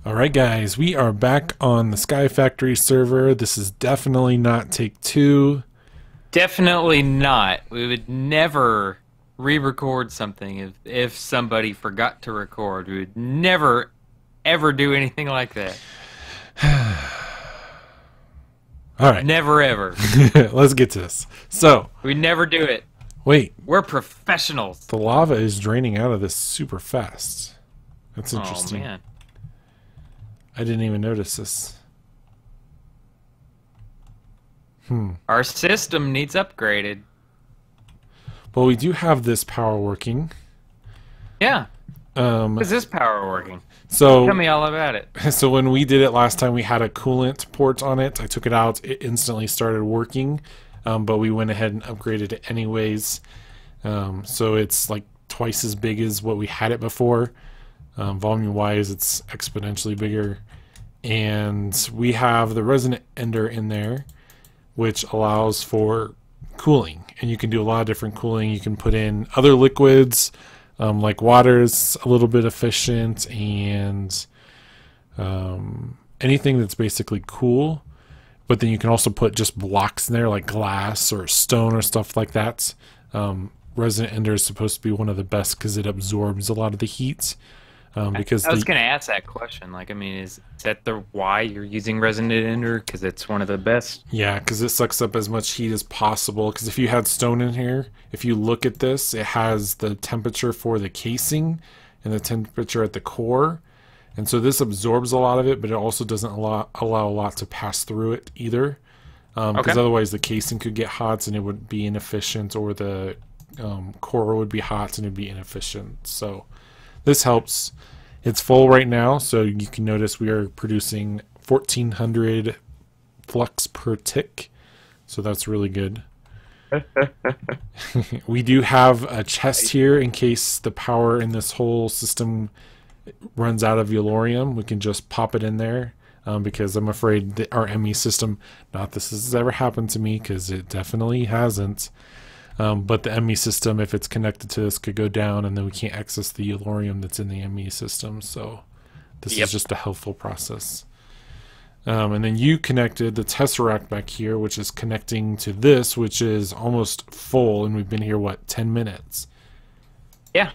Alright guys, we are back on the Sky Factory server. This is definitely not take two. Definitely not. We would never re-record something if somebody forgot to record. We would never ever do anything like that. Alright, Never ever. let's get to this. So, We'd never do it. wait, We're professionals. the lava is draining out of this super fast. That's Oh interesting. man. I didn't even notice this. Our system needs upgraded. Well, we do have this power working. Yeah. Um, Is this power working? so Tell me all about it. So when we did it last time, we had a coolant port on it. I took it out. It instantly started working, but we went ahead and upgraded it anyways. So it's like twice as big as what we had it before. Volume-wise, it's exponentially bigger. And we have the resonant ender in there, which allows for cooling. And you can do a lot of different cooling. You can put in other liquids, like water is a little bit efficient, and anything that's basically cool. But then you can also put just blocks in there, like glass or stone or stuff like that. Resonant ender is supposed to be one of the best because it absorbs a lot of the heat. Because I was going to ask that question. Like, I mean, is that the why you're using resonant ender? Because it's one of the best. yeah, because it sucks up as much heat as possible. Because if you had stone in here, if you look at this, it has the temperature for the casing and the temperature at the core. And so this absorbs a lot of it, but it also doesn't allow a lot to pass through it either. Because Okay. otherwise the casing could get hot and it would be inefficient, or the core would be hot and it'd be inefficient. So this helps. It's full right now, so you can notice we are producing 1400 flux per tick, so that's really good. We do have a chest here in case the power in this whole system runs out of Yellorium. We can just pop it in there, because I'm afraid that our ME system, not this has ever happened to me because it definitely hasn't, but the ME system, if it's connected to this, could go down, and then we can't access the Yellorium that's in the ME system. So this is just a helpful process. And then you connected the Tesseract back here, which is connecting to this, which is almost full, and we've been here, what, 10 minutes? Yeah.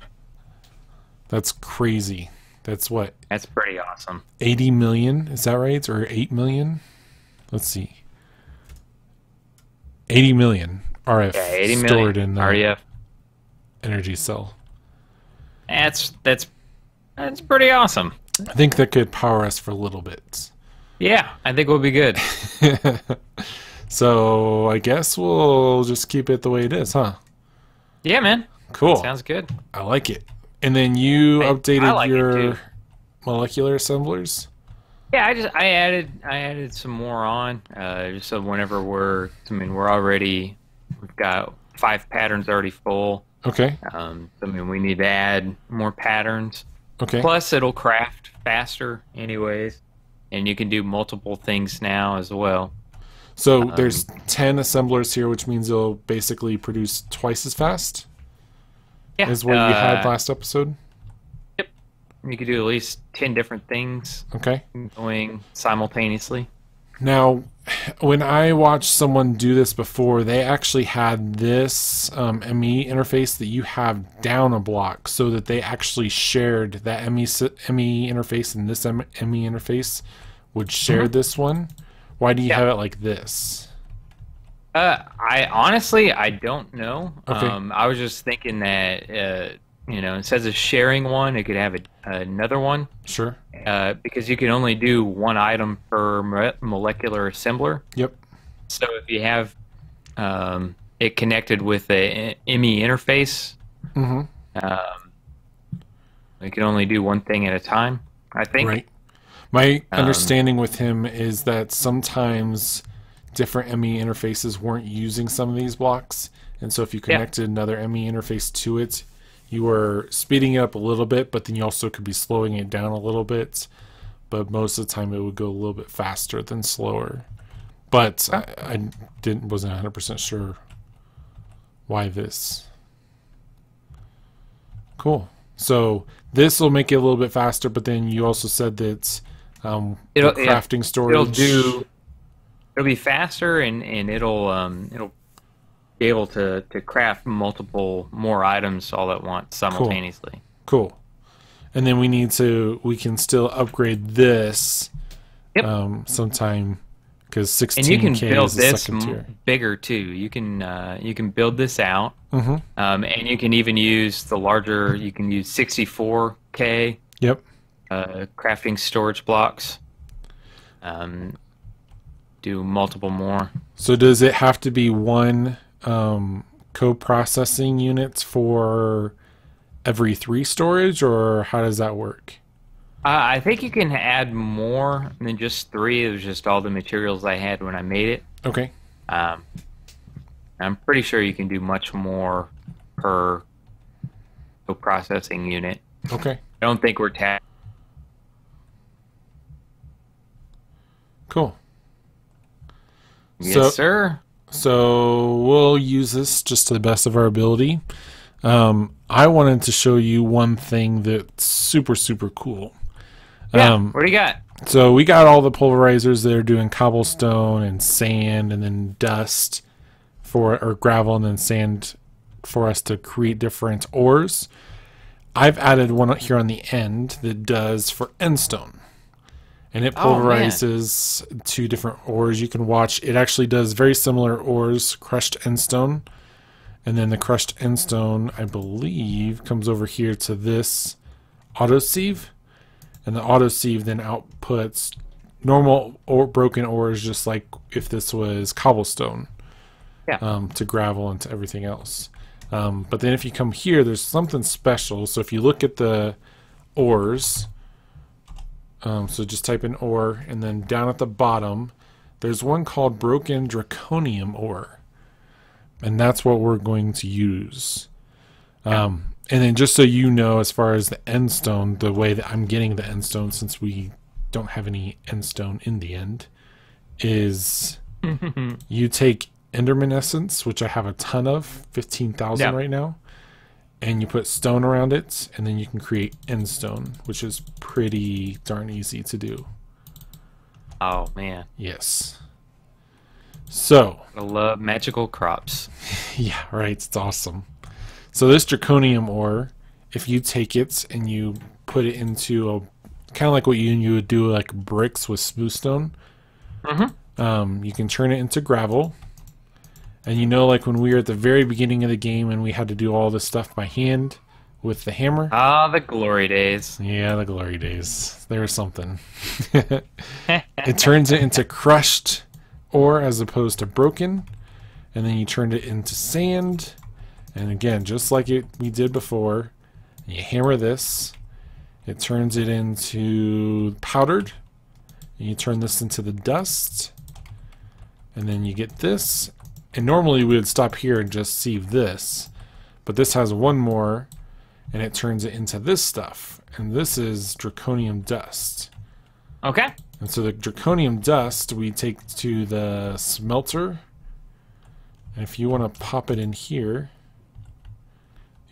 That's crazy. That's what, That's pretty awesome. 80 million? Is that right? Or 8 million? Let's see. 80 million RF Yeah, 80 stored million in the REF. energy cell. That's pretty awesome. I think that could power us for a little bit. Yeah, I think we'll be good. So I guess we'll just keep it the way it is, huh? Yeah, man. Cool. Sounds good. I like it. And then you I updated like it your too. molecular assemblers? Yeah, I added some more on, just so whenever we've got 5 patterns already full. Okay. We need to add more patterns. Okay. Plus, it'll craft faster, anyways, and you can do multiple things now as well. So there's 10 assemblers here, which means you'll basically produce twice as fast Yeah, as what you had last episode. Yep, you could do at least 10 different things Okay. going simultaneously. Now, when I watched someone do this before, they actually had this ME interface that you have down a block, so that they actually shared that ME interface, and this ME interface would share this one. Why do you have it like this? I honestly, I don't know. Okay. I was just thinking that instead of sharing one, it could have another one. Sure. Because you can only do one item per molecular assembler. Yep. So if you have it connected with a ME interface, Mm-hmm. we can only do one thing at a time, I think. Right. My understanding with him is that sometimes different ME interfaces weren't using some of these blocks, and so if you connected another ME interface to it, you were speeding it up a little bit, but then you also could be slowing it down a little bit. But most of the time, it would go a little bit faster than slower. But I wasn't 100% sure why this. Cool. So this will make it a little bit faster, but then you also said that It'll crafting it'll storage. it'll be faster and it'll be able to craft multiple more items all at once simultaneously. Cool. And then we can still upgrade this sometime, because 16K And you can build is the this second tier. bigger too. You can build this out, Mm-hmm. and you can even use the larger. You can use 64K Yep. crafting storage blocks. Do multiple more. So does it have to be one co-processing units for every 3 storage, or how does that work? I think you can add more than just 3. It was just all the materials I had when I made it. Okay. I'm pretty sure you can do much more per processing unit. Okay. I don't think we're tapped. Cool. Yes, sir. So we'll use this just to the best of our ability. I wanted to show you one thing that's super, super cool. Yeah, what do you got? So we got all the pulverizers that are doing cobblestone and sand and then dust or gravel and then sand for us to create different ores. I've added one here on the end that does for endstone. And it pulverizes 2 different ores. You can watch. It actually does very similar ores, crushed endstone. And then the crushed endstone, I believe, comes over here to this autosieve. And the autosieve then outputs normal or broken ores, just like if this was cobblestone, to gravel and to everything else. But then if you come here, there's something special. So if you look at the ores, so just type in ore, and then down at the bottom, there's one called broken draconium ore. And that's what we're going to use. And then just so you know, as far as the endstone, the way that I'm getting the endstone, since we don't have any endstone in the end, is you take Enderman essence, which I have a ton of, 15,000 right now, and you put stone around it, and then you can create endstone, which is pretty darn easy to do. Oh, man. Yes. So. I love magical crops. Yeah, right. It's awesome. So this draconium ore, if you take it and you put it into a kind of like what you would do like bricks with smooth stone, you can turn it into gravel. And you know, like when we were at the very beginning of the game and we had to do all this stuff by hand with the hammer. Ah, the glory days. Yeah, the glory days. There was something. It turns it into crushed ore as opposed to broken. And then you turned it into sand. And again, just like we did before, you hammer this. It turns it into powdered. And you turn this into the dust. And then you get this. And normally we would stop here and just sieve this. But this has one more. And it turns it into this stuff. And this is draconium dust. Okay. And so the draconium dust we take to the smelter. And if you want to pop it in here,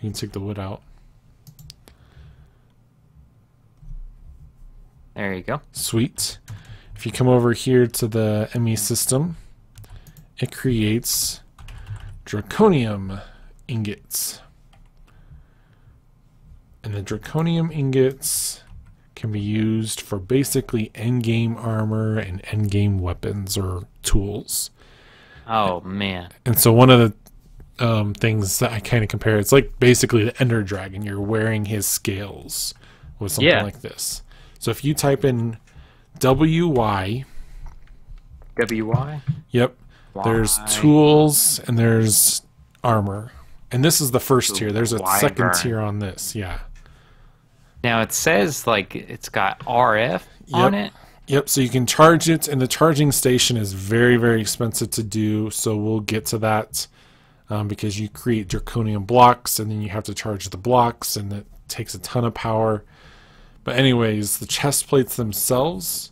you can take the wood out. There you go. Sweet. If you come over here to the ME system, it creates draconium ingots. And the draconium ingots can be used for basically endgame armor and endgame weapons or tools. Oh, man. And so one of the things that I kind of compare, it's like basically the Ender Dragon. You're wearing his scales with something like this. So if you type in WY. WY? Yep. There's tools and there's armor. And this is the first tier. There's a second tier on this. Yeah. Now it says like it's got RF on it. Yep, so you can charge it, and the charging station is very, very expensive to do, so we'll get to that because you create draconium blocks, and then you have to charge the blocks, and it takes a ton of power. But anyways, the chest plates themselves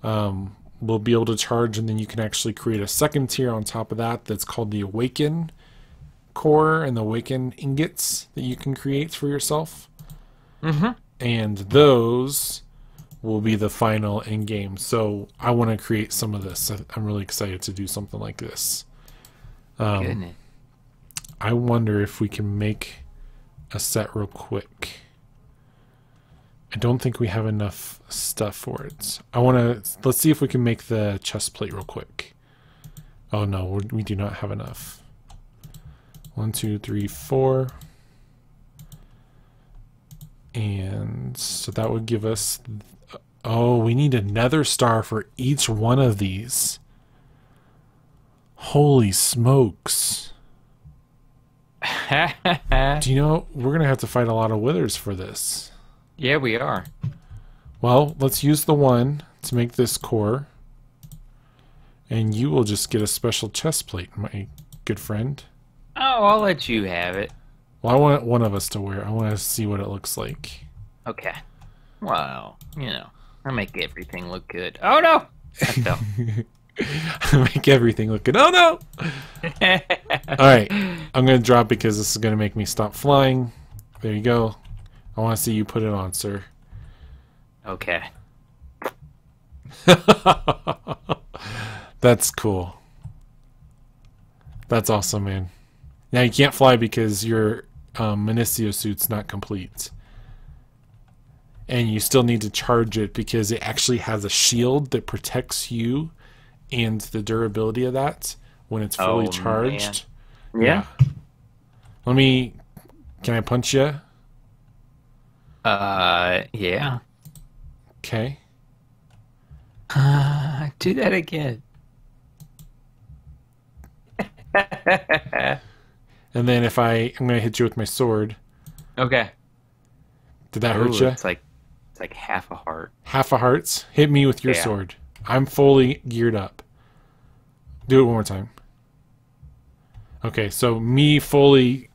will be able to charge, and then you can actually create a second tier on top of that that's called the Awaken core and the Awaken ingots that you can create for yourself. And those will be the final end game. So I want to create some of this. I'm really excited to do something like this. Goodness. I wonder if we can make a set real quick. I don't think we have enough stuff for it. Let's see if we can make the chest plate real quick. Oh no, we do not have enough. 1, 2, 3, 4. And so that would give us... Oh, we need a nether star for each one of these. Holy smokes. Do you know, we're going to have to fight a lot of withers for this. Yeah, we are. Well, let's use the one to make this core. And you will just get a special chest plate, my good friend. Oh, I'll let you have it. Well, I want one of us to wear. I want to see what it looks like. Okay. Well, I make everything look good. Oh no! I fell. Make everything look good. Oh no! Alright, I'm going to drop because this is going to make me stop flying. There you go. I want to see you put it on, sir. Okay. That's cool. That's awesome, man. Now you can't fly because your Minicio suit's not complete. And you still need to charge it because it actually has a shield that protects you and the durability of that when it's fully charged. Man. Yeah. Can I punch you? Yeah. Okay. Do that again. And then I'm going to hit you with my sword. Okay. Did that hurt you? It's like half a heart. Half a hearts? Hit me with your sword. I'm fully geared up. Do it one more time. Okay, so me fully,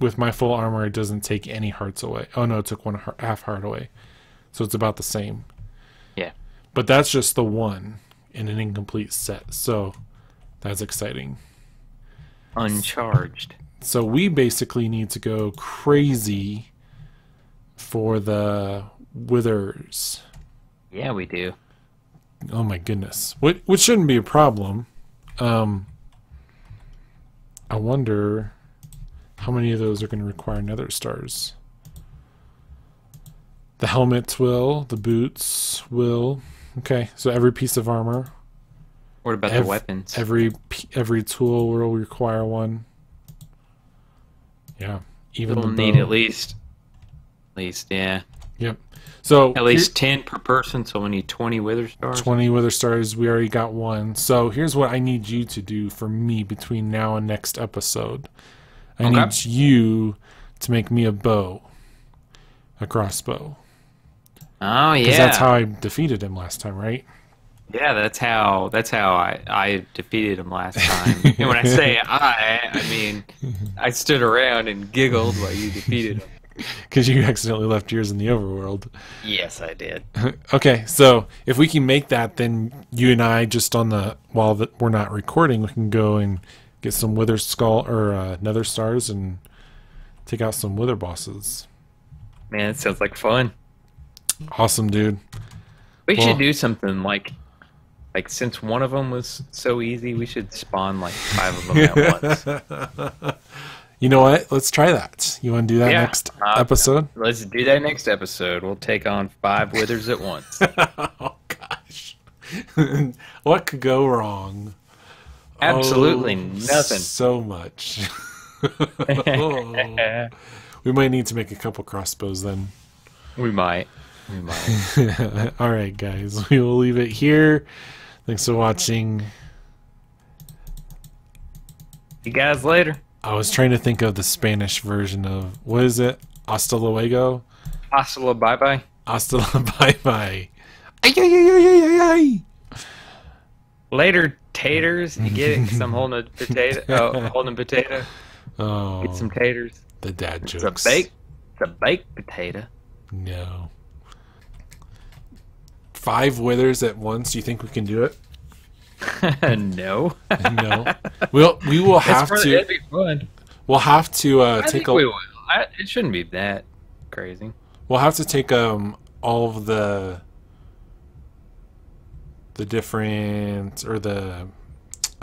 with my full armor, it doesn't take any hearts away. Oh no, it took half heart away. So it's about the same. Yeah. But that's just the one in an incomplete set. So that's exciting. Uncharged. So we basically need to go crazy for the withers. Yeah, we do. Oh my goodness. Which shouldn't be a problem. I wonder how many of those are going to require nether stars. The helmets will, the boots will. Okay, so every piece of armor. What about the weapons? Every tool will require one. Yeah, even we'll the bow. need at least, yeah. Yep. So at least 10 per person, so we need 20 wither stars. 20 wither stars. We already got one. So here's what I need you to do for me between now and next episode. I need you to make me a bow, a crossbow. Oh yeah. Because that's how I defeated him last time, right? Yeah, that's how I defeated him last time. And when I say I mean I stood around and giggled while you defeated him. Because you accidentally left yours in the overworld. Yes, I did. Okay, so if we can make that, then you and I, just while we're not recording, we can go and get some wither skull or nether stars and take out some wither bosses. Man, it sounds like fun. Awesome, dude. We should do something like since one of them was so easy, we should spawn like 5 of them at once. You know what? Let's try that. You want to do that next episode? Let's do that next episode. We'll take on 5 withers at once. Oh, gosh. What could go wrong? Absolutely nothing. So much. We might need to make a couple crossbows then. We might. All right, guys. We will leave it here. Thanks for watching. See you guys later. I was trying to think of the Spanish version of, what is it? Hasta luego? Hasta la bye-bye. Hasta la bye-bye. Ay, ay, ay, ay, ay, ay. Later, taters. You get it? Because I'm holding a potato. Oh, holding a potato. Oh. Get some taters. The dad jokes. It's a baked potato. No. 5 withers at once. Do you think we can do it? No. No. We will have to. That'd be fun. We'll have to I think we will. It shouldn't be that crazy. We'll have to take all of the the different or the